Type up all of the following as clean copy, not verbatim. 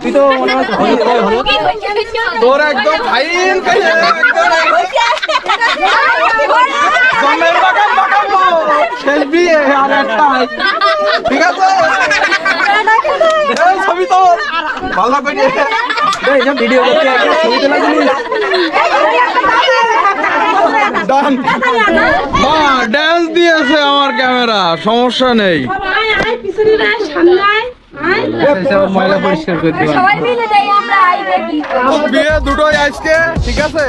তুই তো তোর একদম ফাইন শেষ বিয়ে আর একটা ঠিক আছে ছবি তো ভালো করে ভিডিও ছবি তোলা জিনিস ড্যান্স দিয়েছে আমার ক্যামেরা, সমস্যা নেই। ময়লা পরিষ্কার করতে বিয়ে দুটোই আজকে ঠিক আছে।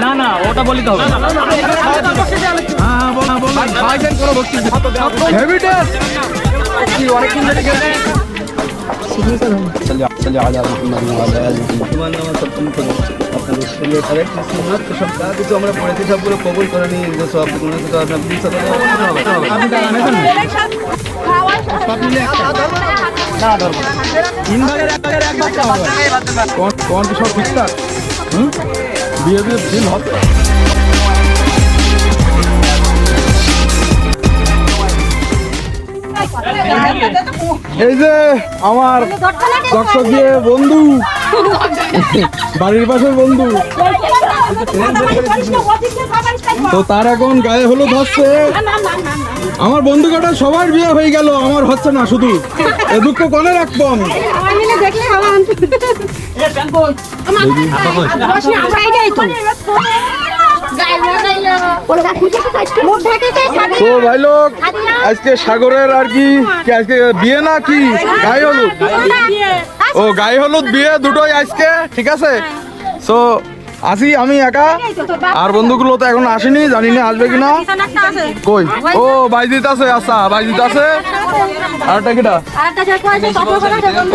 না না ওটা বলিতে হবে আমরা পড়েছি সবগুলো কবুল করে নিই সব কোন সব ঠিকঠাক বিয়ে বিয়ে দিন হবে। এই যে আমার দর্শকীয় বন্ধু, বাড়ির পাশের বন্ধু, তো তার এখন গায়ে হলুদ হচ্ছে। আমার বন্ধু কটা সবার বিয়ে হয়ে গেল, আমার হচ্ছে না, শুধু এ দুঃখ কনে রাখবো আমি। তো ভাই লোক আজকে সাগরের আর কি আজকে বিয়ে না কি গায়ে হলুদ? ও গায়ে হলুদ বিয়ে দুটোই আজকে ঠিক আছে। তো আসি আমি একা, আর বন্ধুগুলো তো এখন আসেনি, জানি না আসবে কিনা। কই ও বাইজিত আছে, আচ্ছা বাইজিত আছে। আরেকটা কিটা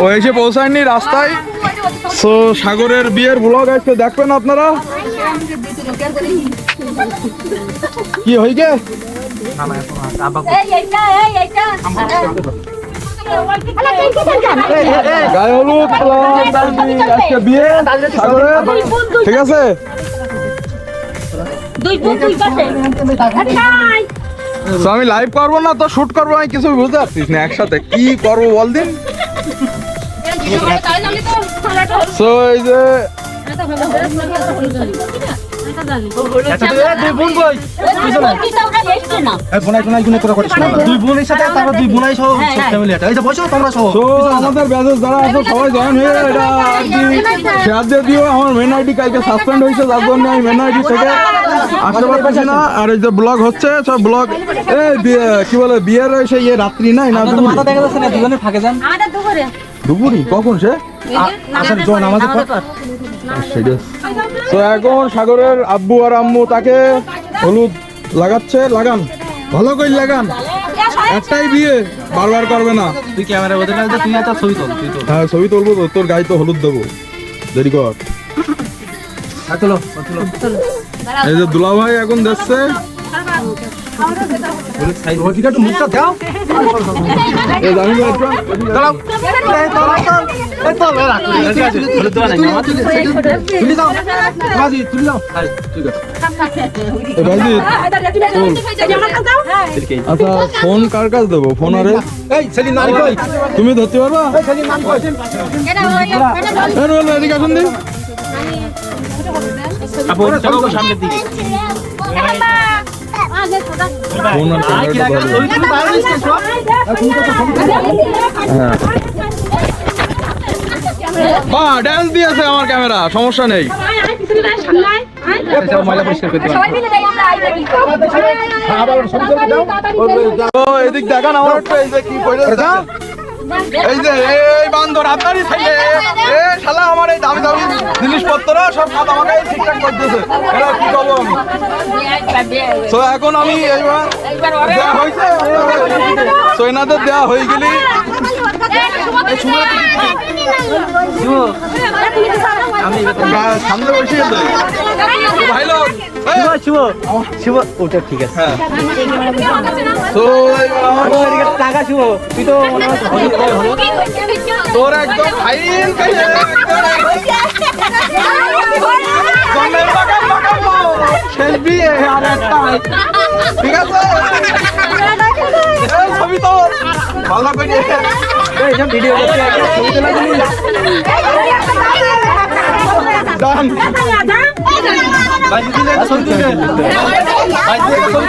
ও এসে পৌঁছায়নি রাস্তায়। তো সাগরের বিয়ের ব্লগ আজকে দেখবেন আপনারা। কি হইগে গায়ে হলুদ আজকে বিয়ে সাগরের ঠিক আছে। আমি লাইভ করবো না তো শুট করবো, আমি কিছু বুঝতে পারছিস না একসাথে কি করবো বল দিন। তো এই যে আমাদের ব্যাচের যারা আছে সবাই জয়েন হয়ে এটা আর কি শেয়ার দিয়ে দিও। আমার মেন আইডি কালকে সাসপেন্ড হয়েছে, যার জন্য আমি মেন আইডি থেকে আসতে পারছি না। আর এই যে ব্লগ হচ্ছে সব ব্লগ কি বলে বিয়ের সেই রাত্রি নাই না দুজনে ফাঁকে যান দুপুরি কখন সে তো এখন সাগরের আব্বু আর আম্মু তাকে হলুদ লাগাচ্ছে। লাগান ভালো করে লাগান, একটাই বিয়ে বারবার করবে না। তুই ক্যামেরা বদলে তুই একটা ছবি তোল। হ্যাঁ ছবি তুলবো তো, তোর গায়ে তো হলুদ দেবো, দেরি কর। এই যে দুলা ভাই এখন দেখছে মুখটা দাও এই জানি না একটু দাঁড়াও এই তো বেরা তুলি দাও বাজি তুলি দাও ঠিক আছে এই বাজি আচ্ছা ফোন কার কাছে দেবো ফোন আরে এই সেলিম নাম কই তুমি ধরতে পারবা এই সেলিম নাম কই এদিকে আসুন দি আপু চলো সামনের দিকে ফোন আর ক্যামেরাটা ধরো। তুমি বাইরে এসেছো হ্যাঁ বা ড্যান্স দিয়েছে আমার ক্যামেরা সমস্যা নেই ময়লা পরিষ্কার করতে তো এদিক দেখান আমার একটু এই যে কি কইরেছে এই যে এই বান্দর আপনারই ছেলে এ শালা আমার এই দামি দামি জিনিসপত্র সব সাত আমাকে ঠিকঠাক করতেছে এরা কি করবো আমি তো এখন আমি এইবার দেওয়া হয়েছে সৈনাদের দেওয়া হয়ে গেলি সামনে বসিয়ে দেয় ভাই লোক শুভ ওটা ঠিক আছে হ্যাঁ তো টাকা শুভ তুই তো তোর একদম ফাইন সেলফি আর একটা ঠিক আছে এই ছবি তো ভালো করে এইসব ভিডিও করতে একটা ছবি তোলা দিলি ডান বাজি দিলে ছবি তুলবে বাজি দিলে ছবি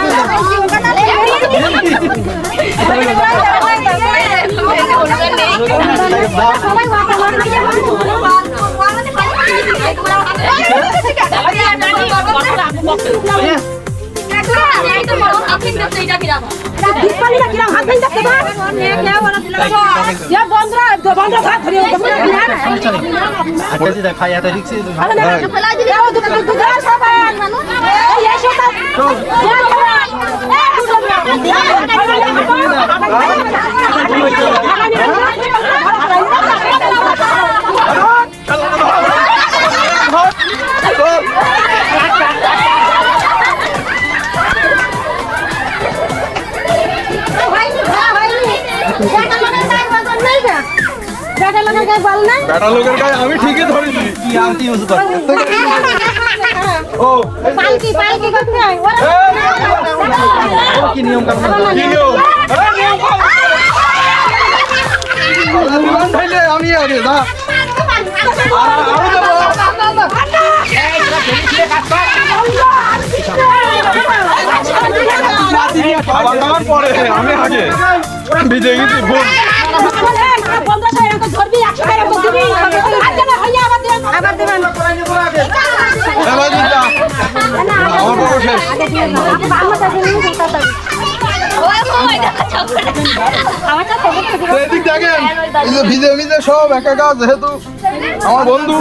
খাই এত রিক্সি বেটা লোকের গায়ে আমি ঠিকই ধরেছি কি আনতি ইউজ কর ও পালকি পালকি করতে হয় কি নিয়ম কানুন কি নিয়ম খাইলে আমি আগে যা আরো দেবো খাবার দাবার পরে আমি আগে ভিজে গেছি ভুল এবার দিদা আমার বড় শেষ এদিক দেখেন এই যে ভিজে ভিজে সব একা একা যেহেতু আমার বন্ধু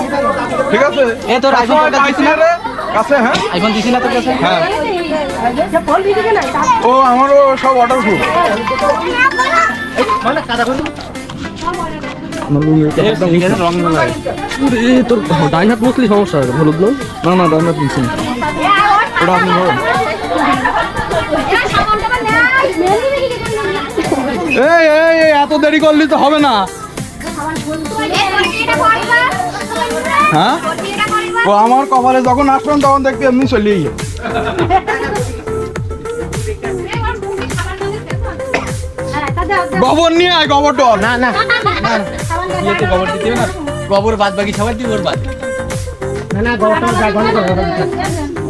ঠিক আছে এ তোর আইফোনটা দিছি না রে কাছে হ্যাঁ আইফোন দিছি না তোর কাছে হ্যাঁ ও আমারও সব অর্ডার ফুল মানে কাদা করে রং তোর ডাইন হাত মুসলি সমস্যা হবে হলুদ না না ডাইন হাত মুসলি ওটা আপনি ধরুন এই এই এই, এত দেরি করলি তো হবে না হ্যাঁ ও আমার কপালে যখন আসলাম তখন দেখতে এমনি চলিয়ে গিয়ে গোবর নিয়ে আয় গোবর ডল না না ইয়েতে গোবর দিতে হবে না গোবর বাদ বাকি সবাই দিই ওর বাদ না না গোবরটা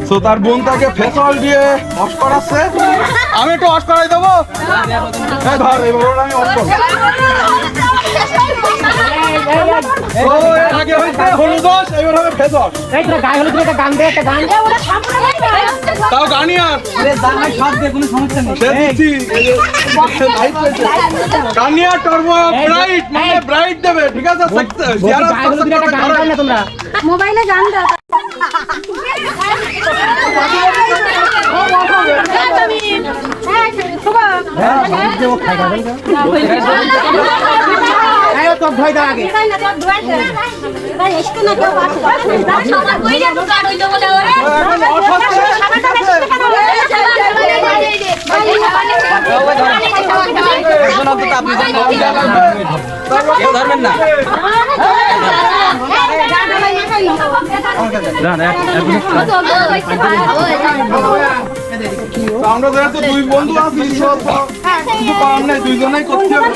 তো তার বোন তাকে ফেস অয়েল দিয়ে ওয়াশ করাচ্ছে আমি একটু ওয়াশ করাই দেবো এই ধর এইবার আমি ওয়াশ করবো ও এর আগে হইছে হলুদ ওয়াশ এবার হবে ফেস ওয়াশ এই তোর গায়ে হলুদ একটা গান দে একটা গান তাও গানি আর আরে দাম নাই সব দে কোনো সমস্যা নেই সে দিচ্ছি গানিয়া টার্বো ব্রাইট মানে ব্রাইট দেবে ঠিক আছে গায়ে হলুদ একটা গান গাও না তোমরা মোবাইলে গান দাও তোর ভয় দাও আগে এখন অসুস্থ একজন অন্তত আপনি জানেন, কেউ ধরবেন না। আমরা যেহেতু দুই বন্ধু আছি, কিছু করার নেই, দুইজনেই করতে হবে।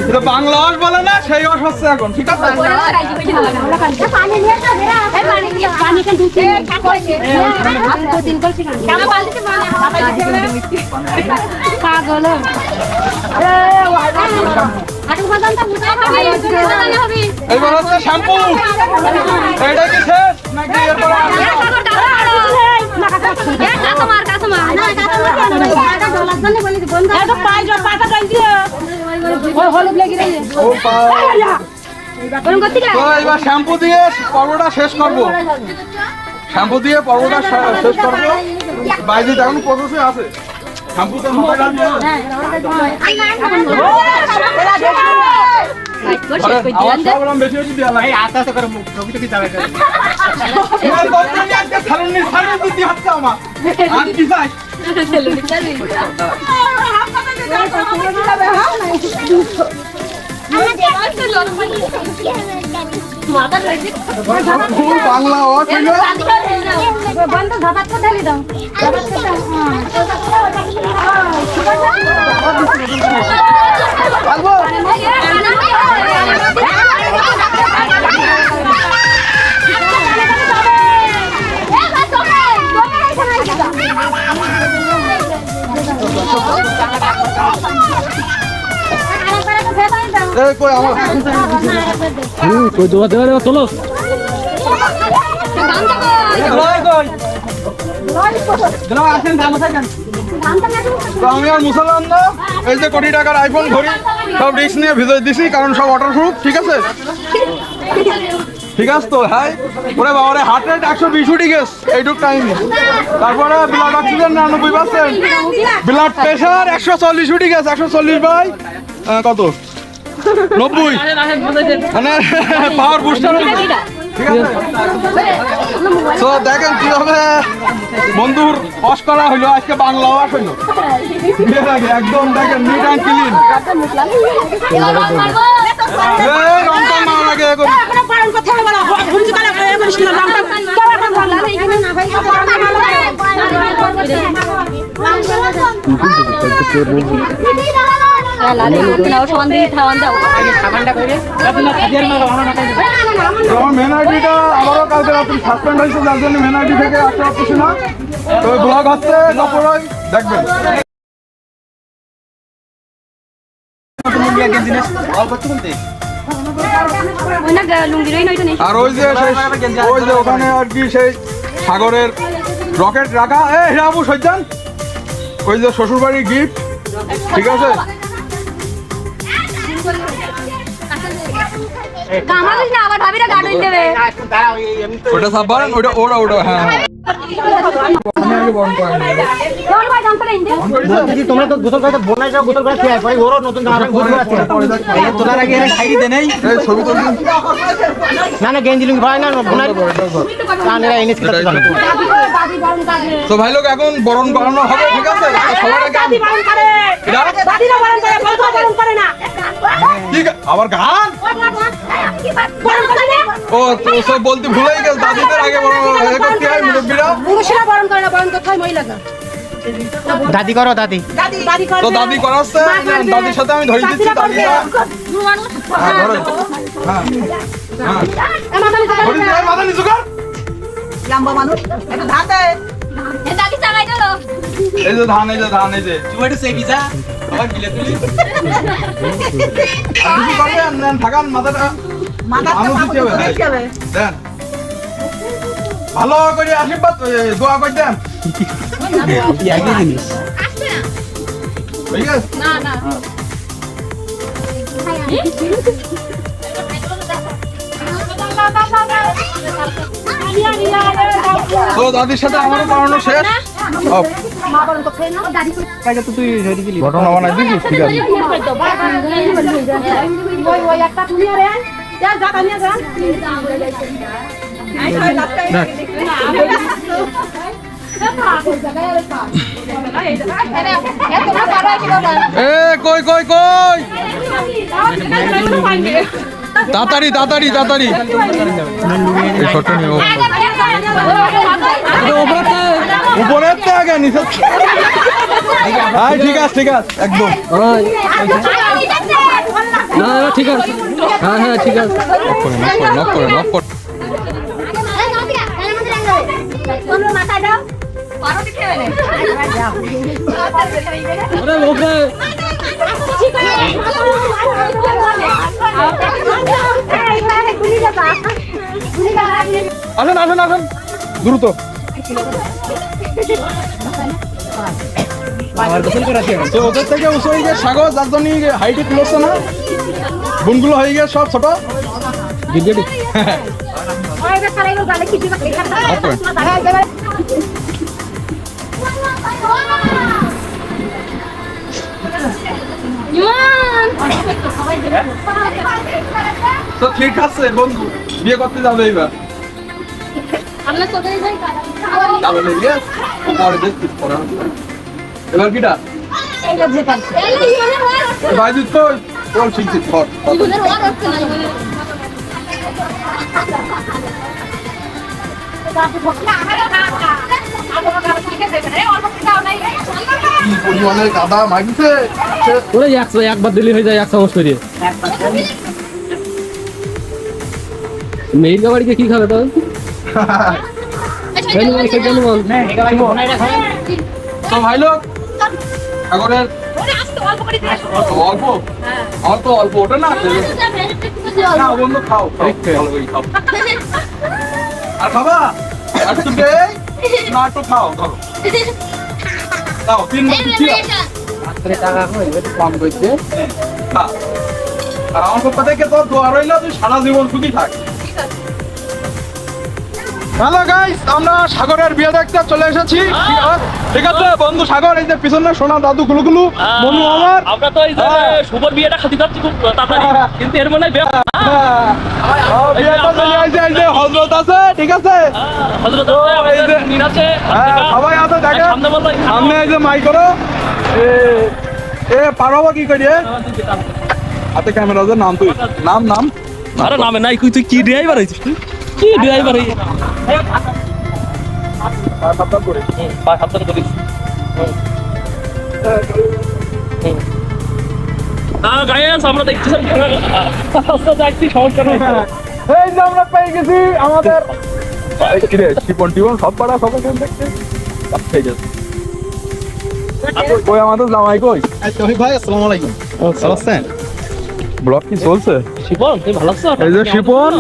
এটা বাংলা অস বলে না, সেই অস হচ্ছে এখন, ঠিক আছে? এইবার হচ্ছে শ্যাম্পু, এটা কি শেষ নাকি এরপরে? তো এবার শ্যাম্পু দিয়ে পর্বটা শেষ করবো, শ্যাম্পু দিয়ে পর্বটা শেষ করবো। বাইরে এখন প্রসেসে আছে, শ্যাম্পু তো মাথায় লাগবে। আমার সব রকম বেশি বেশি দেওয়া লাগে। আস্তে আস্তে করে রবিটা কি যাবে? তোমার বলতে আজকে সালুনি সালুনি দিতে হচ্ছে আমার, আর কি চাই? বাংলা অস হইল বন্ধ ধাবাত তো ঢেলে দাও কই আমার কই দোয়া দেওয়া চলো। তো আমি আর মুসলমান না, এই যে কোটি টাকার আইফোন ঘড়ি সব রিস্ক নিয়ে ভিতরে দিছি, কারণ সব ওয়াটারপ্রুফ, ঠিক আছে? ঠিক আছে তো? হ্যাঁ, ওরে বাবারে, হার্ট রেট 120 উঠে গেছে এইটুক টাইমে। তারপরে ব্লাড অক্সিজেন 99%, ব্লাড প্রেশার 140 উঠে গেছে। 140 বাই কত? 90, মানে পাওয়ার বুস্টার। ঠিক আছে, তো দেখেন কিভাবে বন্ধুর অস করা হইলো, আজকে বাংলা অস হইলো একদম। দেখেন নিট অ্যান্ড ক্লিন। রংটা মারার আগে আমার মেন আইডিটা আবারও কালকে রাত্রি সাসপেন্ড হয়েছে, যার জন্য মেন আইডি থেকে আসতে পারতেছি না। তো ব্লগ হচ্ছে গপরই দেখবেন। আর ওই যে ওখানে আর কি সেই সাগরের রকেট রাখা, হিরাবু সজ্জান, ওই যে শ্বশুরবাড়ির গিফট, ঠিক আছে? ওটা সাবধান, ওটা ওটা ওটা হ্যাঁ। তোমরা তো গোসল করতে বোনাই যাও, গোসল করে খেয়ে পরে ওরও নতুন তোলার আগে সাইডে দে নেই ছবি তুলবি না না গেঞ্জি লুঙ্গি ভাই না বোনাই কানেরা এনএস করতে জানো। তো ভাই লোক এখন বরণ করানো হবে, ঠিক আছে? সবার আগে ঠিক আবার গান ও তো সব বলতে ভুলেই গেল, দাদিদের আগে বরণ করতে হয়, মুরব্বীরা দাদি করো দাদি তো দাদি করাচ্ছে, দাদির সাথে আমি ধরে দিচ্ছি। দাদিটা হ্যাঁ ধরে, হ্যাঁ হ্যাঁ ধরে দিয়ে মাথা নিচু কর। এই যে ধান, এই যে ধান, এই যে চুয়াটে সে ভিজা আবার গিলে তুলি কিছু করবেন নেন, থাকান মাথাটা দেন, ভালো করে আশীর্বাদ দোয়া করে দেন, জিনিস ঠিক আছে? তো দাদির সাথে আমারও করানো শেষ। ঘটনা বানাই দিছিস, ঠিক আছে? যা জায়গা নিয়ে যা এ কই কই কই তাড়াতাড়ি তাড়াতাড়ি তাড়াতাড়ি এই শটটা নিয়ে উপরের তো আগে নিচে ঠিক আছে একদম না ঠিক আছে হ্যাঁ ঠিক আছে নক করে মাথায় দাও পারোটি খেয়ে নে আরে ওকে আসেন দ্রুত তো ওদের থেকে উঁচু হয়ে গিয়ে সাগর যার জন্য হাইটে তুলছে না বুনগুলো হয়ে গিয়ে সব ছোট তো ঠিক আছে বন্ধু বিয়ে করতে যাবে এবার এবার কিটা বাইজিৎ তো বল শিখছি ধর পরিমাণের কাদা মাগিছে ওরে একবার দিলি হয়ে যায় এক চামচ করে মেয়ের গাড়িকে কি খাবে তো তো ভাই লোক সাগরের অল্প আমার তো অল্প ওটা না বন্ধু খাও আর খাবা আর একটু দে না একটু খাও খাও 3 বার দিচ্ছি কম করছে আর আমার পক্ষ থেকে তোর দোয়া রইল তুই সারা জীবন সুখী থাক হ্যালো গাইস আমরা সাগরের বিয়ে দেখতে চলে এসেছি ঠিক আছে বন্ধু সাগর এই যে পিছনে সোনা দাদু গুলুগুলু বন্ধু আমার আমরা তো এই যে শুভর বিয়েটা খাতি যাচ্ছি খুব তাড়াতাড়ি কিন্তু এর মনে বিয়েটা চলে আসছে এই যে হযরত আছে ঠিক আছে হযরত এই যে মিন আছে সবাই আছে দেখে সামনে এই যে মাই করো এ পারবা কি করি হাতে ক্যামেরা আছে নাম তুই নাম আরে নামে নাই তুই কি ড্রাইভার হইছিস তুই কি ড্রাইভার হই সাবধান করে পাঁচ হাত করিস গায়েস আমরা দেখতেছি সমস্যা নেই এই যে আমরা পেয়ে গেছি আমাদের শিপন টিপন সব পাড়া সব দেখতে কই আমাদের জামাই কই ভাই আসসালামু আলাইকুম আছেন ব্লগ কি চলছে শিপন তুই ভালো আছিস এই যে শিপন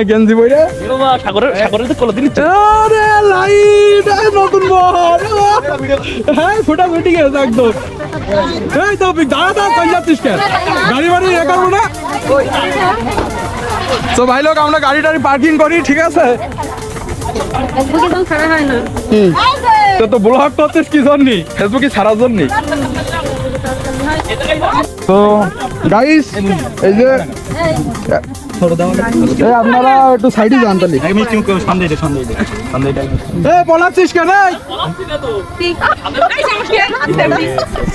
গেঞ্জি বইরে বাবা সাগরের তো কোলা দিলি আরে লাইট নতুন বল হ্যাঁ ফুটা ফুটি গেছে একদম এই তো দাঁড়া কই যাচ্ছিস কেন গাড়ি বাড়ি এ করবো না তো ভাই লোক আমরা গাড়ি টাড়ি পার্কিং করি ঠিক আছে তো ব্লগ করছিস কি জন্য ফেসবুকে ছাড়ার জন্য তো গাইস এই যে আপনারা একটু সাইডে যান তাহলে পলাচ্ছিস কেন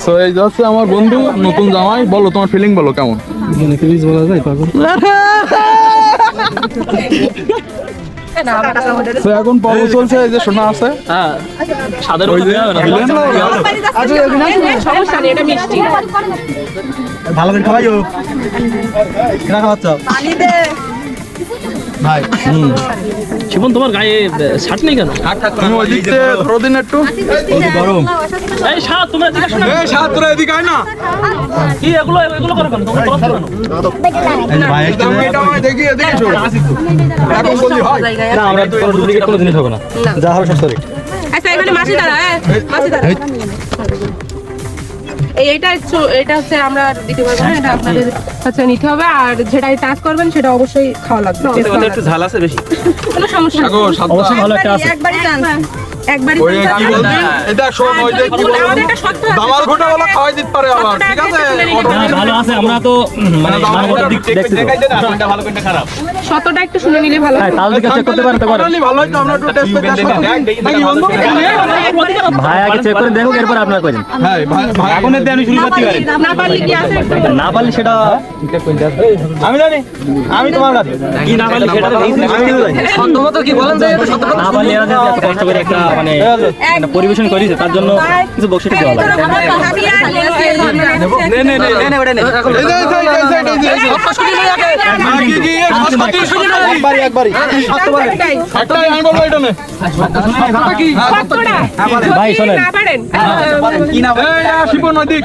তো এই যাচ্ছে আমার বন্ধু নতুন জামাই বলো তোমার ফিলিং বলো কেমন বলা যায় তো এখন পর্ব চলছে এই যে শোনা আছে সাদের সমস্যা নেই এটা মিষ্টি ভালো করে খাওয়াইও কেনা খাওয়াচ্ছ ভাই শিপন তোমার গায়ে শার্ট নেই কেন তুমি ওই দিক থেকে ধরো দিন একটু গরম এই শার্ট তোমরা এদিকে আসো না এই সাত তোরা এদিকে আয় না কি এগুলো করো কেন তোমরা কথা কেন ভাই এটা আমায় দেখি এদিকে এসো এখন বলি হয় না আমরা তো ডুপ্লিকেট কোনো জিনিস হবে না যা হবে সব সরি আচ্ছা এখানে মাছি দাঁড়া মাছি দাঁড়া এটা হচ্ছে আমরা দিতে পারবো না এটা আপনাদের হচ্ছে নিতে হবে আর যেটা টাচ করবেন সেটা অবশ্যই খাওয়া লাগবে একটু ঝাল আছে বেশি কোনো সমস্যা নেই অবশ্যই ভালো একটা আছে একবারই টান একবারই ওই কি বলবি এটা শোন ওই যে কি বলবো আমাদের এটা সত্য আছে। দামাল ঘোটা বলা খাওয়াই দিতে পারে আবার ঠিক আছে না ভালো আছে আমরা তো মানে মানবতার দিক দেখছি তো। কোনটা ভালো কোনটা খারাপ সত্যটা একটু শুনে নিলে ভালো হ্যাঁ তাহলে চেক করতে পারেন তো করেন। ভালো হইতো আমরা একটু টেস্ট করতে নাকি বন্ধু ভাই আগে চেক করে দেখো এরপর আপনারা করেন। হ্যাঁ ভাই ভাই আগুনের দিয়ে আমি শুরু করতে পারি না পারলে কি আছে না পারলে সেটা আমি জানি আমি তোমার কাছে কি না পারলে সেটা সত্যমত কি বলেন যে এটা সত্য না পারলে এরা যে এত কষ্ট করে একটা মানে একটা পরিবেশন করেছে তার জন্য কিছু বকশিশ দেওয়া লাগে। নে নে নে নে ওটা নে এই যে কি কি সত্যি শুনি না একবারই একটাই আমি বলবো এটা নে ভাই শোনেন না পারেন কি না এই শিপন ওই দিক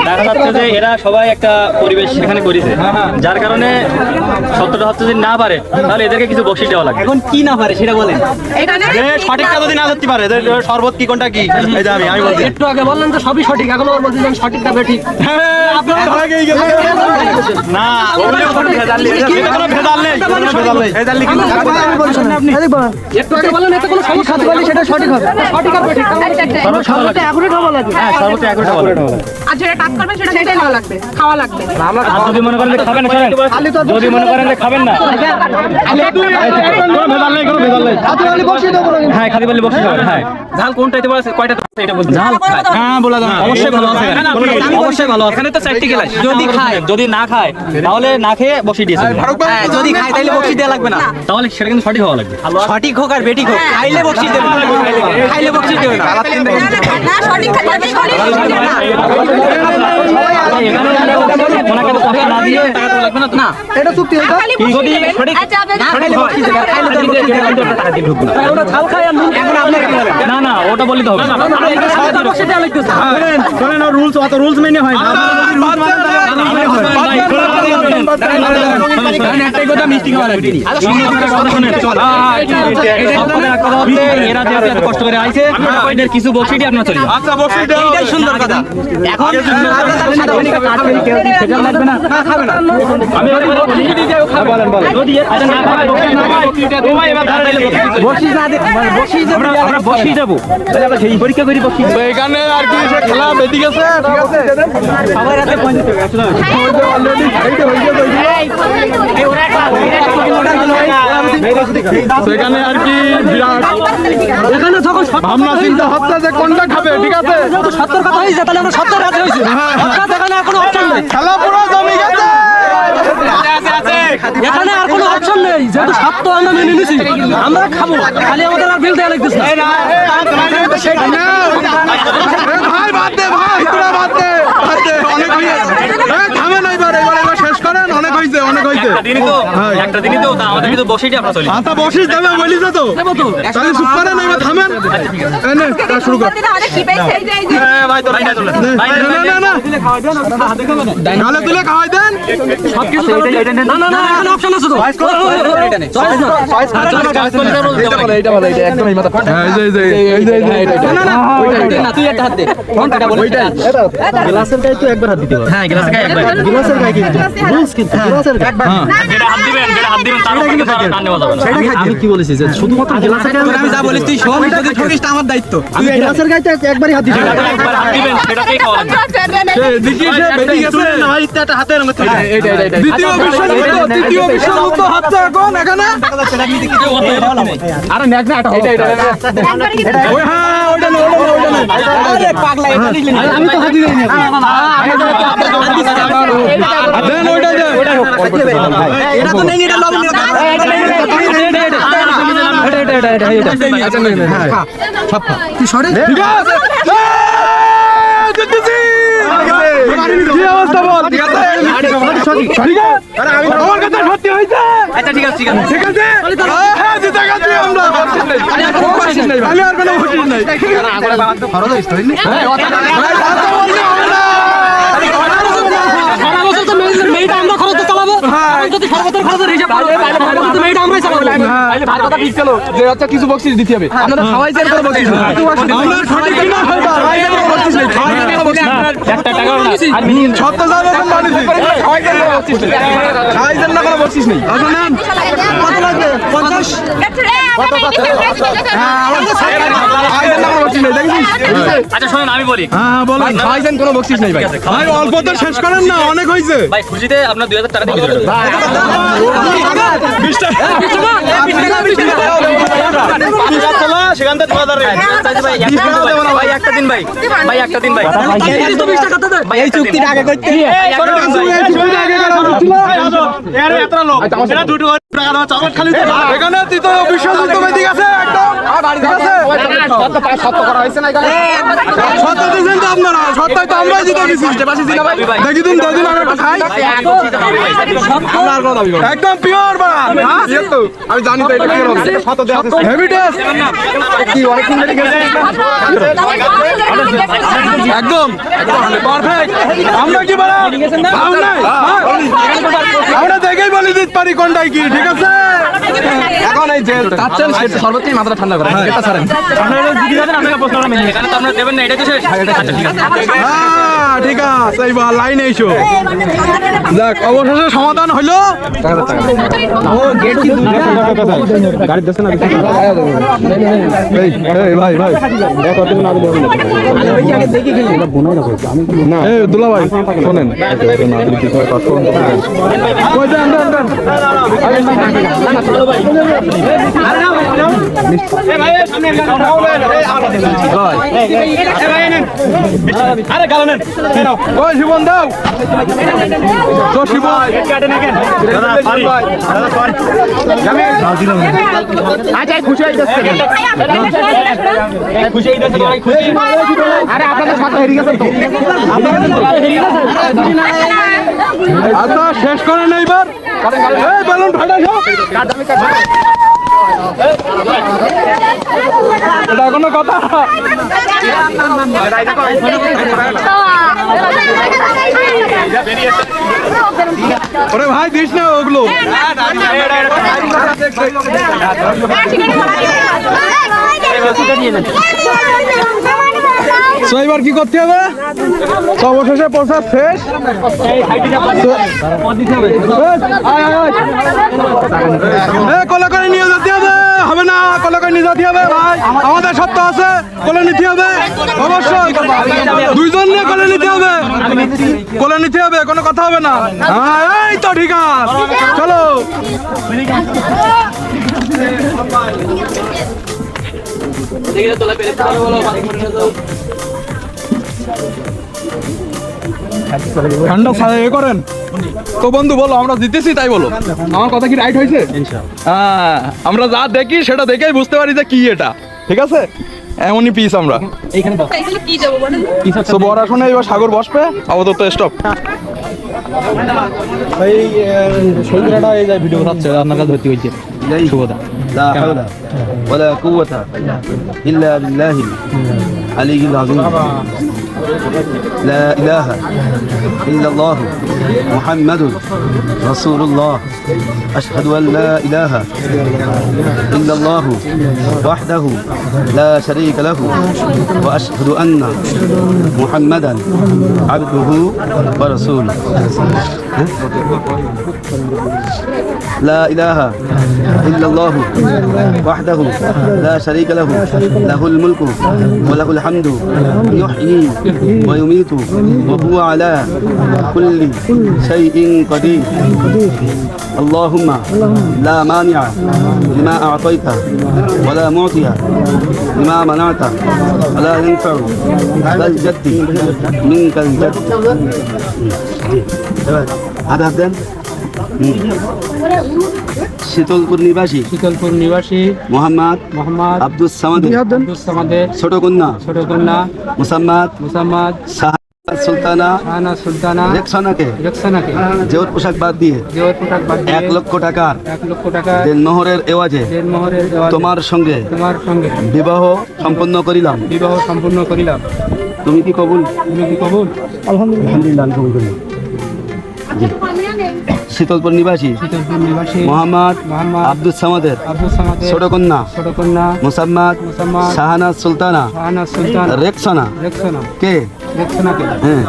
দেখা যাচ্ছে যে এরা সবাই একটা পরিবেশ এখানে করেছে যার কারণে সত্যটা হচ্ছে যদি না পারে তাহলে এদেরকে কিছু বকশিশ দেওয়া লাগে। এখন কি না পারে সেটা বলেন এখানে সঠিকটা যদি না ধরতে পারে শরবত কি কোনটা কি এই যে আমি বলছি একটু আগে বললেন তো সবই সঠিক এখন ওর বলছেন সঠিকটা বেঠিক আপনারা ভাগেই গেছে না এটা কোনো ভেজাল নেই ভেজাল নেই কিন্তু একটু আগে বললেন এতে কোনো সমস্যা আছে সেটা সঠিক হবে সঠিক আর বেঠিক সর্বতে অ্যাকুরেট হওয়া লাগবে হ্যাঁ সর্বোচ্চ 11টা বলে আর যেটা টাচ করবে সেটা সেটাই ভালো লাগবে খাওয়া লাগবে আর যদি মনে করেন যে খাবেন না শোনেন যদি মনে করেন যে খাবেন না হ্যাঁ খালি বললে বসে যাবেন হ্যাঁ ঝাল কোনটা দিতে পারছে কয়টা এটা বলতে ঝাল হ্যাঁ বলা যাবে অবশ্যই ভালো আছে অবশ্যই ভালো আছে এখানে তো 4টি গ্লাস যদি খায় যদি না খায় তাহলে না খেয়ে বসিয়ে দিয়েছে হ্যাঁ যদি খায় তাহলে বকশিশ দেওয়া লাগবে না তাহলে সেটা কিন্তু সঠিক হওয়া লাগবে সঠিক হোক আর বেঠিক হোক খাইলে বকশিশ দেবে খাইলে বকশিশ দেবে না না সঠিক খাবার সঠিক না ওনাকে তো কষ্ট না দিয়ে টাকা তো লাগবে না তো না এটা চুক্তি হইতো যদি সঠিক আচ্ছা আপনি খাইলে বকশিশ দেবে খাইলে তো টাকা দিয়ে ঢুকবে না ওটা ঝাল খায় আর নুন এখন আপনার কি বলেন না না ওটা বললে তো হবে না বকশিশ দেওয়া লাগতেছে শোনেন রুলস অত রুলস মেনে হয় না একটাই কথা মিষ্টি খাওয়া লাগবে এরা যে এত কষ্ট করে আইছে এদের কিছু বকশিটি আপনার চলে আচ্ছা বসে দাও এইটাই সুন্দর কথা এখন লাগবে না খাবে না আমি বলেন যদি না খায় বকশিশ না দিতে বকশিশ দেবে আমরা বসিয়ে যাবো তাহলে আমরা সেই পরীক্ষা করি বসিয়ে তো এখানে আর কি সে খেলা বেঁধে গেছে ঠিক আছে সবার হাতে পয়েন্ট দিতে হবে সেখানে আর কি বিরাট এখানে যখন ভাবনা চিন্তা হচ্ছে যে কোনটা খাবে ঠিক আছে সত্তর কথা হয়েছে তাহলে আমরা সত্তর রাজি হয়েছি অর্থাৎ এখানে আর কোনো অপশন নেই খেলা পুরো জমে গেছে এখানে আর কোনো অপশন নেই যেহেতু সত্য আমরা মেনে নিয়েছি আমরা খাবো খালি আমাদের আর বিল দেওয়া লাগতেছে ভাই বাদ দে ভাই তোরা বাদ দে অনেক হয়েছে থামে না এবার শেষ করেন অনেক হয়েছে একটা দিনই তো আমাদের কিন্তু বসিয়ে আপনার চলে আচ্ছা বসিস দেবে বলিস তো তাহলে চুপ করেন এবার থামেন এনে শুরু কর আমাদের কি পেয়েছে এই যে ভাই তো ভাই না না গালে তুলে খাওয়াই দেন না না না এখানে অপশন আছে তো না তুই একটা হাত দে কোনটা বল গ্লাসেরটাই তো একবার হাত দিতে হবে হ্যাঁ গ্লাসের গায়ে একবার গ্লাসের গায়ে কিন্তু রুলস কিন্তু গ্লাসের একবার যেটা হাত দিবেন তার কিন্তু টান নেওয়া যাবে না আমি কি বলেছি যে শুধুমাত্র গ্লাসের গায়ে আমি যা বলিস তুই শোন যদি ঠকিস আমার দায়িত্ব আমি গ্লাসের গায়ে একবারই হাত দিতে হবে একবার হাত দিবেন সেটাতেই খাওয়া লাগবে দেখি সে বেঁধে গেছে ভাই একটা হাতের মধ্যে দ্বিতীয় বিশ্বযুদ্ধ হচ্ছে এখন এখানে আরে নেক না এটা ওই হ্যাঁ ওইটা না আরে পাগলা এটা লিখলি না আমি তো হাত দিই না দেন ওইটা দেন এটা তো নেই এটা লবণ ঠিক আছে জিতেছি কি অবস্থা বল ঠিক আছে ঠিক আছে আমার কথা সত্যি হয়েছে আচ্ছা ঠিক আছে ঠিক আছে হ্যাঁ জিতে গেছি আমরা আমি আর কোনো বসিস নাই মেয়েটা আমরা খরচ চালাবো যদি সর্বতর খরচের হিসাব করো তাহলে মেয়েটা আমরাই চালাবো ভাই কথা ঠিক ছিল যে আচ্ছা কিছু বকশিস দিতে হবে আপনারা সবাই চেয়ে করে বকশিস আমরা সঠিক কিনা হয় ভাই বকশিস নেই একটা টাকাও না আর সত্য যা বলছেন মানিছি খাইছেন না কোনো বকশিস নেই আচ্ছা নেন কত লাগবে 50 খাইছেন না কোনো বকশিস নেই দেখিস আচ্ছা শুনুন আমি বলি হ্যাঁ বলেন খাইছেন কোনো বকশিস নেই ভাই ভাই অল্প তো শেষ করেন না অনেক হইছে ভাই খুশিতে আপনার 2000 টাকা দিয়ে দিলাম 20 টাকা সেখান থেকে 2000 ভাই একটা দিন ভাই ভাই একটা দিন ভাই ভাই এই চুক্তিটা আগে করতে এখানে তুই তো বিশ্বযুদ্ধ ঠিক আছে একদম ঠিক আছে সত্য দিয়েছেন তো আপনারা সত্যই তো আমরাই জিতে গেছি দেখি দিন দুদিন আমি একটা খাই একদম পিওর আমি জানি তো এটা কি হেভি টেস্ট কি অনেকক্ষণ ধরে গেছে একদম পারফেক্ট আমরা কি বলা আমরা দেখেই বলে দিতে পারি কোনটাই কি ঠিক আছে এখন এই যে চাচ্ছেন সেটা সর্বোচ্চ মাথাটা ঠান্ডা করে এটা ছাড়েন আপনারা দিদি দাদা আপনাকে প্রশ্নটা মেনে এখানে তো আপনারা দেবেন না এটা তো শেষ আচ্ছা ঠিক আছে হ্যাঁ ঠিক আছে এইবার লাইনে এসো দেখ অবশেষে সমাধান হলো ও গেট কি গাড়ি দেন না এই ভাই ভাই দেখ কত না দিলে হবে না আগে দেখি গেল এটা বোনাই না আমি না এই দুলা ভাই শুনেন না দিলে কি করে কথা বলতে কই দেন দেন আরে গালো নেন ওই জীবন দাও তো জীবন আচ্ছা খুশি হইতেছে খুশি হইতেছে ভাই খুশি আরে আপনাদের সাথে হেরে গেছেন তো আপনাদের সাথে হেরে গেছেন আচ্ছা শেষ করেন এইবার এই বেলুন ফাটাইছো এটা কোনো কথা ওরে ভাই দিস না ওগুলো তো এবার কি করতে হবে অবশেষে প্রসাদ শেষ কলা করে নিয়ে যেতে হবে হবে না কলা করে নিয়ে যেতে হবে ভাই আমাদের সত্য আছে কোলে নিতে হবে অবশ্যই দুইজন নিয়ে কোলে নিতে হবে কোলে নিতে হবে কোনো কথা হবে না হ্যাঁ এই তো ঠিক আছে চলো ঠান্ডা এ করেন তো বন্ধু বলো আমরা জিতেছি তাই বলো আমার কথা কি রাইট হয়েছে হ্যাঁ আমরা যা দেখি সেটা দেখেই বুঝতে পারি যে কি এটা ঠিক আছে এমনই পিস আমরা কি যাবো বলেন তো বড় শুনে এবার সাগর বসবে আপাতত স্টপ ভাই সেই জায়গাটা এই যে ভিডিও বানাচ্ছে আপনার কাছে ভর্তি হইছে শুভদা لا حول ولا قوة إلا بالله العلي العظيم لا إله إلا الله محمد رسول الله أشهد أن لا إله إلا الله وحده لا شريك له وأشهد أن محمدا عبده ورسوله لا إله إلا الله وحده لا شريك له له الملك وله الحمد يحيي ويميت وهو على كل شيء قدير اللهم لا مانع لما أعطيت ولا معطي لما منعت ولا ينفع ذا الجد منك الجد هذا أبدا শীতলপুর নিবাসী মোহাম্মদ আব্দুস সামাদের ছোট কন্যা মুসাম্মাদ সুলতানা রেকসানাকে জেওর পোশাক বাদ দিয়ে 1 লক্ষ টাকার দেনমোহরের এওয়াজে তোমার সঙ্গে বিবাহ সম্পন্ন করিলাম তুমি কি কবুল আলহামদুলিল্লাহ আমি কবুল করি শীতলপুর নিবাসী মোহাম্মদ আব্দুস সামাদের ছোট কন্যা মুসাম্মাদ শাহানা সুলতানা রেকসানা কে দেখছো না কেন? হ্যাঁ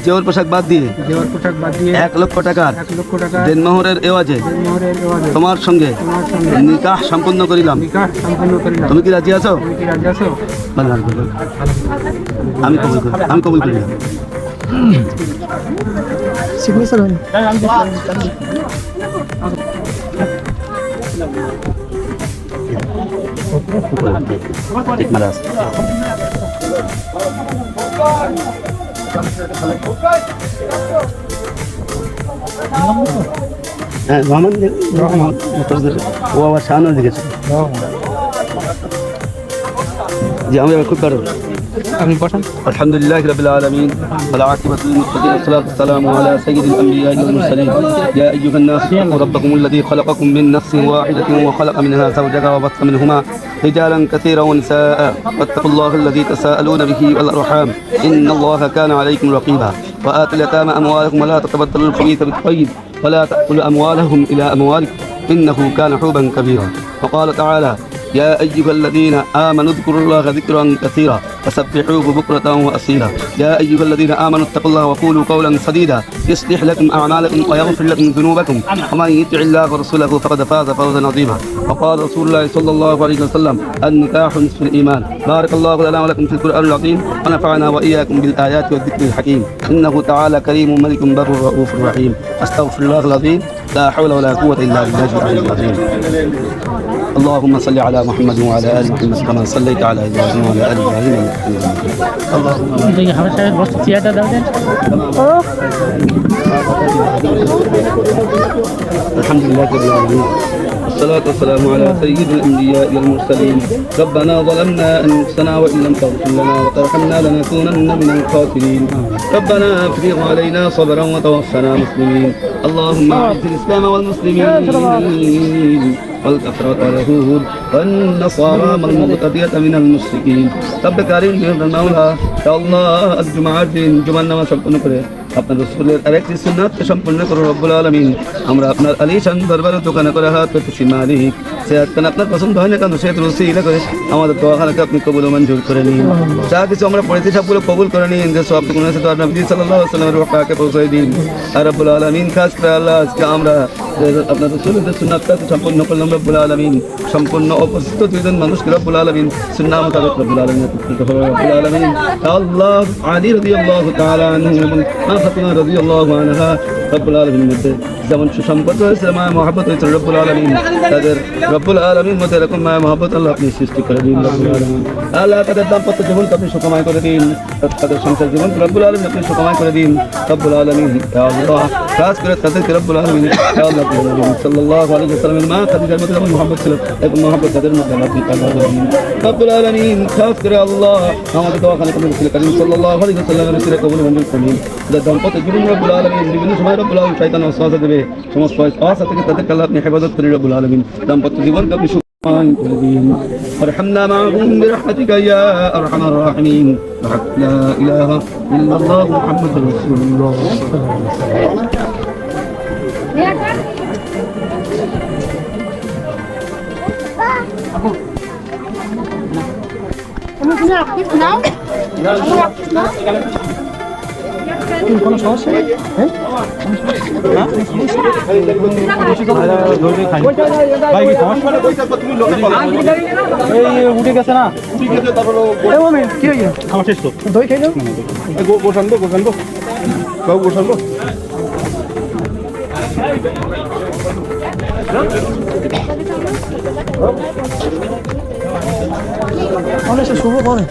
জেওর পোশাক বাদ দিয়ে দেওয়ার পোশাক বাদ দিয়ে 1 লক্ষ টাকার 1 লক্ষ টাকা দেনমোহরের এওয়াজে মোহরের এওয়াজে তোমার সঙ্গে নিকাহ সম্পন্ন করিলাম। নিকাহ সম্পন্ন করিলাম। তুমি কি রাজি আছো? তুমি কি রাজি আছো? আমি কবুল করিলাম। সিগনেচার হয়নি। ঠিক মারা আছে। হ্যাঁ রহমান ও আবার সামনে দিকেছে জি আমি খুব ভালো আপনি বসেন। الحمد لله رب العالمين والعاقبة للمتقين والصلاة والسلام على سيد الأنبياء والمرسلين يا أيها الناس اتقوا ربكم الذي خلقكم من نفس واحدة وخلق منها زوجها وبث منهما رجالا كثيرا ونساء واتقوا الله الذي تساءلون به والأرحام إن الله كان عليكم رقيبا وآتوا اليتامى أموالكم ولا تتبدلوا الخبيث بالطيب ولا تأكلوا أموالهم إلى أموالكم إنه كان حوبا كبيرا وقال تعالى يا أيها الذين آمنوا اذكروا الله ذكرا كثيرا فسبحوه بكرة وأصيلا يا أيها الذين آمنوا اتقوا الله وقولوا قولا سديدا يصلح لكم أعمالكم ويغفر لكم ذنوبكم ومن يطع الله ورسوله فقد فاز فوزا عظيما وقال رسول الله صلى الله عليه وسلم النكاح نصف الإيمان بارك الله لنا ولكم في القرآن العظيم ونفعنا وإياكم بالآيات والذكر الحكيم إنه تعالى كريم ملك بر رؤوف رحيم أستغفر الله العظيم لا حول ولا قوة إلا بالله العلي العظيم اللهم صل على محمد وعلى ال محمد كما صليت على ابراهيم وعلى ال ابراهيم انك حميد مجيد الحمد لله رب العالمين والصلاة والسلام على سيد الأنبياء والمرسلين ربنا ظلمنا أنفسنا وإن لم تغفر لنا وترحمنا لنكونن من الخاسرين ربنا افرغ علينا صبرا وتوفنا مسلمين اللهم أعز الإسلام والمسلمين والكفرة واليهود والنصارى والمبتدئة من المشركين رب كريم بن المولى يا الله الجمعة দিন জুমার নামাজ সম্পন্ন করে আপনার রাসূলের আরেকটি সুন্নাতকে সম্পন্ন করুন রব্বুল আলামিন। আমরা আপনার আলিশান দরবারে দোকানে করে হাত পেতেছি মালিক সেহাত কান আপনার পছন্দ হয় না কেন সে রসিলা করে আমাদের দোয়াখানাকে আপনি কবুল ও মঞ্জুর করে নিন। যা কিছু আমরা পড়েছি সবগুলো কবুল করে নিন। যে সব কোনো আছে তো আপনার নবী সাল্লাল্লাহু আলাইহি ওয়াসাল্লামের ওয়াফাকে পৌঁছে দিন আর রব্বুল আলামিন। খাস করে আল্লাহ আজকে আমরা আপনার রাসূলের সুন্নাতকে সম্পন্ন করলাম রব্বুল আলামিন। সম্পূর্ণ অপরিচিত দুইজন মানুষকে রব্বুল আলামিন সুন্নাহ মোতাবেক রব্বুল আলামিন রব্বুল আলামিন আল্লাহ আলী রাদিয়াল্লাহু তাআলা আনহু ফাতিমা রাদিয়াল্লাহু আনহা রব্বুল আলামিন মধ্যে যেমন সুসম্পর্ক হয়েছে মায়া মহব্বত হয়েছে রব্বুল আলামিন তাদের রব্বুল আলামিন মধ্যে এরকম মায়া মহব্বত আল্লাহ আপনি সৃষ্টি করে দিন রব্বুল আলামিন। আল্লাহ তাদের দাম্পত্য জীবনকে আপনি সুখময় করে দিন তাদের সংসার জীবন রব্বুল আলামিন আপনি সুখময় করে দিন রব্বুল আলামিন। ইয়া আল্লাহ খাস করে তাদেরকে রব্বুল আলামিন ইয়া আল্লাহ সাল্লাল্লাহু আলাইহি ওয়াসাল্লামের মা খাদিজার মধ্যে যেমন মহব্বত ছিল এবং মহব্বত তাদের মধ্যে আপনি পয়দা করুন রব্বুল আলামিন। খাস করে আল্লাহ আমাদের দোয়াখানা কবুল করে করিম সাল্লাল্লাহু আলাইহি ওয়াসাল্লামের রসুলের কবুল মঞ্জুর করুন। তাদের দাম্পত্য জীবন রব্বুল আলামিন বিভিন্ন সময় রব্বুল আলামিন শয়তান ওয়াসওয়াসা দেবে সমস্ত ওয়াসওয়াসা থেকে তাদেরকে আল্লাহ আপনি হেফাজত করেন রব্বুল আলামিন। দাম্পত্য জীবনকে আপনি সুখময় করে দিন وارحمنا معهم برحمتك يا ارحم الراحمين لا اله الا الله محمد رسول الله কোনো সমস্যা নেই ভাই কি সমস্যা উঠে গেছে না কি হয়েছে আমার শেষ তো দই খাইলো গোসানবো সব গোসানবো শুভ করে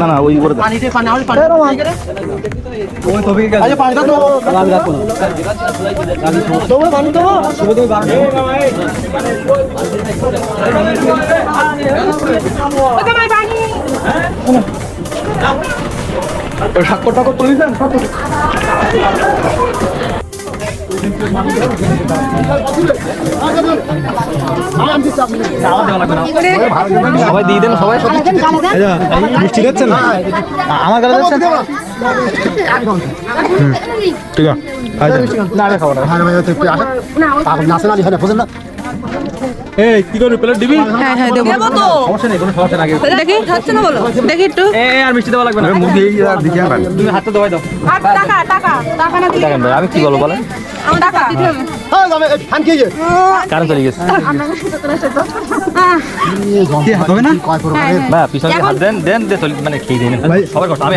না না ওই করে পানিতে পানি পানিটা তো আমি রাখবো না তোমরা পানি তো শুভ তো স্বাক্ষর টাক্ষর তুলি দেন সবাই দিয়ে দেন সবাই মিষ্টি দিচ্ছেন না আমার গালে দিচ্ছেন ঠিক আছে খাবো না এই কি করবি প্লেট দিবি? হ্যাঁ হ্যাঁ দেবো সমস্যা নেই, কোনো সমস্যা না। দেখি হচ্ছে না বলো দেখি একটু আর মিষ্টি দেওয়া লাগবে না। মুরগি দিকে আনবেন। তুমি হাতটা দবাই দাও। আর টাকা টাকা টাকা না দিলে দেখেন ভাই, আমি কি বলবো বলেন? আমার টাকা দিতে হবে কারণ চলে গেছে। কি হাত হবে না? ভাই পিছনে হাত দেন দেন দে চলে মানে খেয়ে দেন। সবার কষ্ট। আমি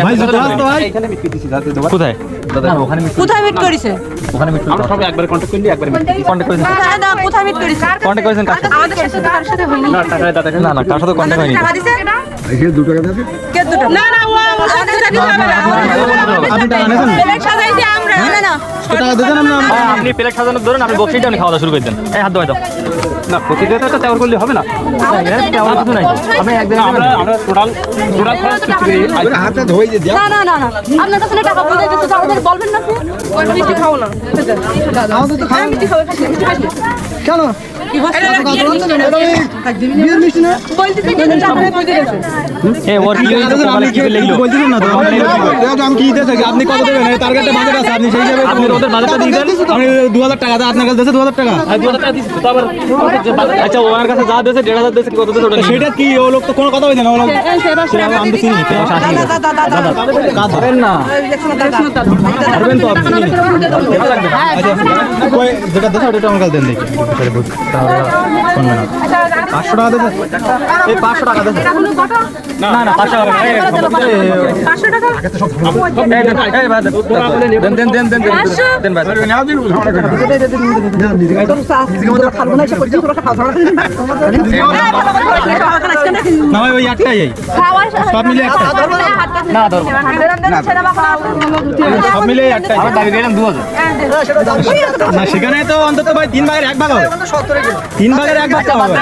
এখানে মিট দিছি যাতে দেবো। কোথায়? দাদা ওখানে মিট। কোথায় মিট করিছে ওখানে মিট। আমরা সবাই একবার কন্টাক্ট করলি, একবার মিট কন্টাক্ট করেছেন। দাদা কোথায় মিট করিছে কন্টাক্ট করেছেন কার সাথে? আমাদের সাথে কার সাথে হয়নি না টাকা দাদা না না কার সাথে কন্টাক্ট হয়নি। টাকা দিছে এখানে 2 টাকা আছে। কে দুটো না না ও আমাদের সাথে দিতে হবে না আপনি টাকা নেবেন? প্লেট সাজাইছি আমরা না না টাকা দিতেন না? আপনি প্লেট সাজানোর ধরুন, আপনি বক্সিটা আপনি খাওয়া দাওয়া শুরু করে দেন। এই হাত দবাই দাও। না প্রতিদিন তো তেমন করলে হবে না। তেমন কিছু নাই। আমি একদিন আমরা টোটাল খরচ করতে করি। হাতটা ধুই দিয়ে দাও। না না না না আপনার কাছে টাকা বলে দিতে আমাদের বলবেন না ওই মিষ্টি খাও না আমাদের তো খাওয়া মিষ্টি খাও মিষ্টি খাও কেন? কি হচ্ছে বিয়ের মিষ্টি না? বলতেছি যে টাকা বলতে গেছে এ ওর কি হইছে তোমার কি লাগলো? বলছিলেন না তো? আমি কি দিতে থাকি? আপনি কত দেবেন? এই টার্গেটটা বাজেট আছে, আপনি সেই হিসাবে আপনি ওদের বাজারটা দিয়ে দেন। আমি 2000 টাকা দেন, আপনার কাছে দিয়েছে 2000 টাকা। আর 2000 টাকা দিছি তো আবার আচ্ছা ওনার কাছে যা দিয়েছে 1500 দিয়েছে কত দিয়েছে ওটা সেটা কি ও লোক তো কোনো কথা বলছে না, ও লোক আমি তো চিনি না। কাজ ধরেন না, ধরবেন তো আপনি চিনি না। আচ্ছা কই যেটা দিয়েছে ওটা আমার কাছে দেন দেখি। তাহলে বুঝ তাহলে কোন না 500 টাকা দেন। এই 500 টাকা দেন। না না 500 টাকা না। 500 টাকা এই ভাই দেন দেন দেন দেন দেন ভাই। না ভাই ওই একটাই এই সব মিলে একটা না ধরো সব মিলে একটাই। আমার দাবি গেলাম 2000। না সেখানে তো অন্তত ভাই 3 ভাগের 1 ভাগ হবে। 3 ভাগের 1 ভাগ হবে।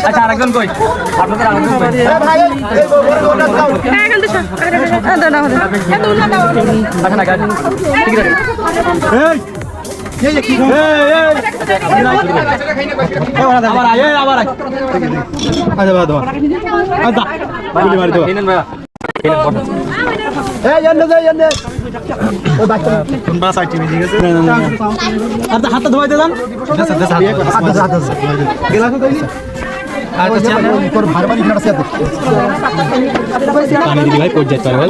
আচ্ছা আরেকজন কই? আপনাদের আরেকজন কই? এখান থেকে দাও না এত উল্টা দাও আচ্ছা না গাড়ি ঠিক আছে। এই আবার আয় আবার আয়। আচ্ছা বাদ দাও। আচ্ছা গুলি মারি দাও। নেন ভাই এই ফটো আর হাতটা ধোয়াইতে দেন। পানি দিলি ভাই পড়ে যেতে পারে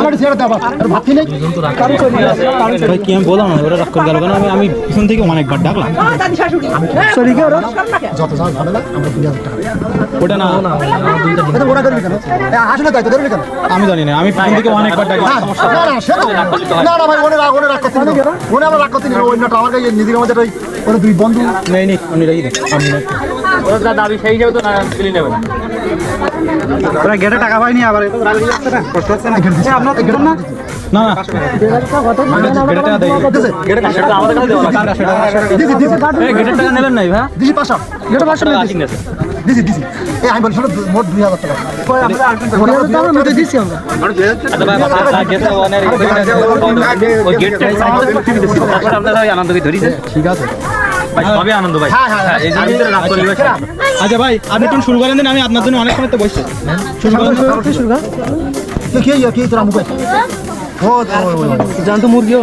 ভাই কি আমি বললাম না ওরা রাগ করে গেল কেন? আমি পিছন থেকে অনেকবার ডাকলাম। ওটা না আমি জানি না, আমি পিছন থেকে অনেকবার ডাকলাম। নেই নেই আপনি রেখে দেন। ওরা যা দাবি সেই হিসাবে তো না দিলি নেবেন। ওরা গেটে টাকা পাইনি আবার কষ্ট হচ্ছে না আপনার না না না গেটে টাকা দেয় গেটে টাকা আমাদের কাছে দেওয়া লাগবে। এই গেটের টাকা নেবেন নাই ভাই? ঠিক আছে সবই আনন্দ ভাই। এই যে রাত করে আচ্ছা ভাই আপনি একটু শুরু করেন দেন, আমি আপনার জন্য অনেক সময় তো বসছি। শুরু করেন জানতো মুরগিও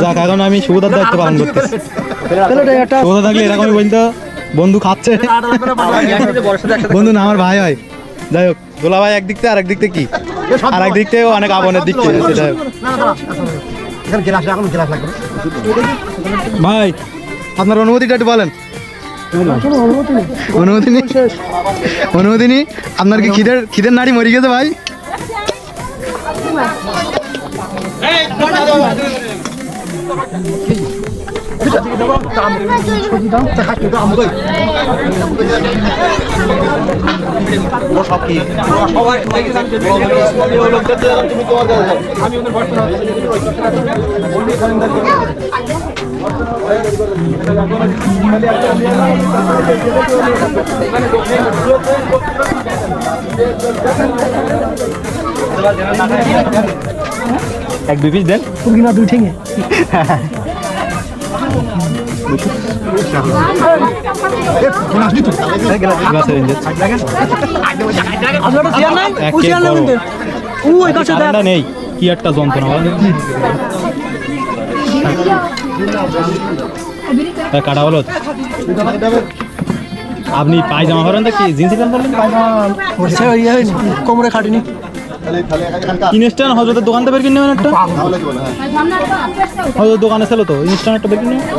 যাক এখন আমি সুবিধার দায়িত্ব পালন করতেছি। সুবিধা থাকলে এরকমই বলতো বন্ধু খাচ্ছে বন্ধু না আমার ভাই হয়। যাই হোক দোলা ভাই একদিক থেকে আরেক দিক থেকে কি আর এক দিক থেকে অনেক আপনের দিক থেকে সেটা ভাই আপনার অনুমতিটা একটু বলেন। অনুমতি নেই? অনুমতি নেই? আপনার কি খিদের নাড়ি মরে গেছে ভাই? এক দুই পিস দেন। নেই কি একটা যন্ত্রণা কাটা হলো আপনি পায়জামা পরেন তো কি জিন্সের প্যান্ট পরলেন কোমরে খাটিনি ইনস্ট্যান্ট হজরতের দোকান থেকে বের কিনে নেবেন একটা হজরত দোকানে ছিল তো ইনস্ট্যান্ট একটা বের কিনে নেবেন।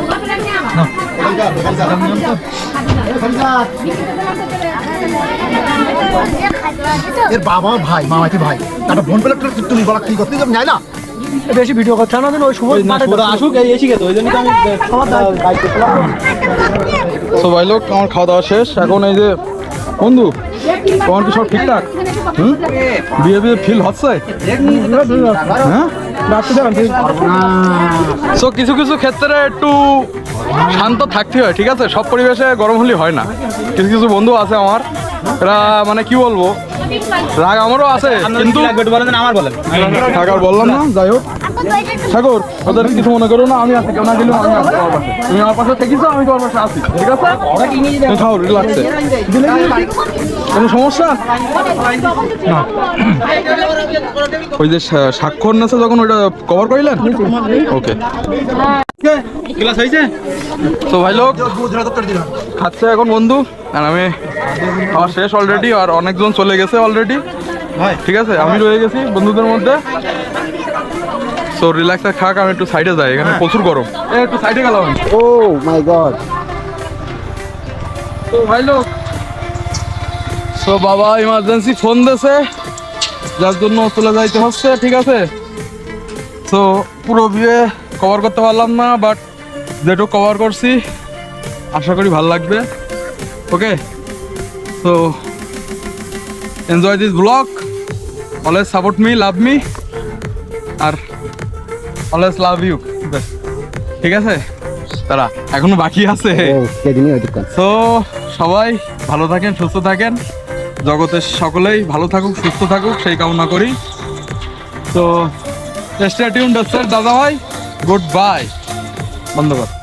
এর বাবা ভাই মামাটি ভাই একটা ফোন পেলে তুমি বলা কি করতে যাবে না বেশি ভিডিও করছে না ওই সময় ওরা আসুক এই এসে গেছে ওই জন্য তো আমি তো ভাই লোক আমার খাওয়া দাওয়া শেষ এখন এই যে বন্ধু তোমার কি সব ঠিকঠাক বিয়ে বিয়ে ফিল হচ্ছে হ্যাঁ তো কিছু কিছু ক্ষেত্রে একটু শান্ত থাকতে হয় ঠিক আছে সব পরিবেশে গরম হলে হয় না কিছু কিছু বন্ধু আছে আমার এরা মানে কি বলবো রাগ আমারও আছে কিন্তু আমার বলেন থাকার বললাম না যাই হোক ঠাকুর ওদের কিছু মনে করো না আমি আছি কেউ না গেলেও আমি আছি তোমার পাশে তুমি আমার পাশে থেকেছো আমি তোমার পাশে আছি ঠিক আছে তুমি খাও রিল্যাক্সে কোনো সমস্যা না ওই যে স্বাক্ষর নেছে যখন ওইটা কভার করিলেন ওকে ক্লাস হয়েছে তো ভাই লোক খাচ্ছে এখন বন্ধু আর আমি খাওয়া শেষ অলরেডি আর অনেকজন চলে গেছে অলরেডি ঠিক আছে আমি রয়ে গেছি বন্ধুদের মধ্যে সো রিল্যাক্সে খাক আমি একটু সাইডে যাই এখানে প্রচুর গরম একটু সাইডে গেলাম ও মাই গড তো ভাই লোক সো বাবা ইমার্জেন্সি ফোন দিয়েছে যার জন্য চলে যাইতে হচ্ছে ঠিক আছে তো পুরো বিয়ে কভার করতে পারলাম না বাট যেটুকু কভার করছি আশা করি ভালো লাগবে okay so enjoy this blog always support me love me আর অলওয়েজ লাভ ইউ ঠিক আছে তারা এখনো বাকি আছে তো সবাই ভালো থাকেন সুস্থ থাকেন জগতের সকলেই ভালো থাকুক সুস্থ থাকুক সেই কামনা করি তো স্টে টিউনড দাদা ভাই গুড বাই বন্ধ কর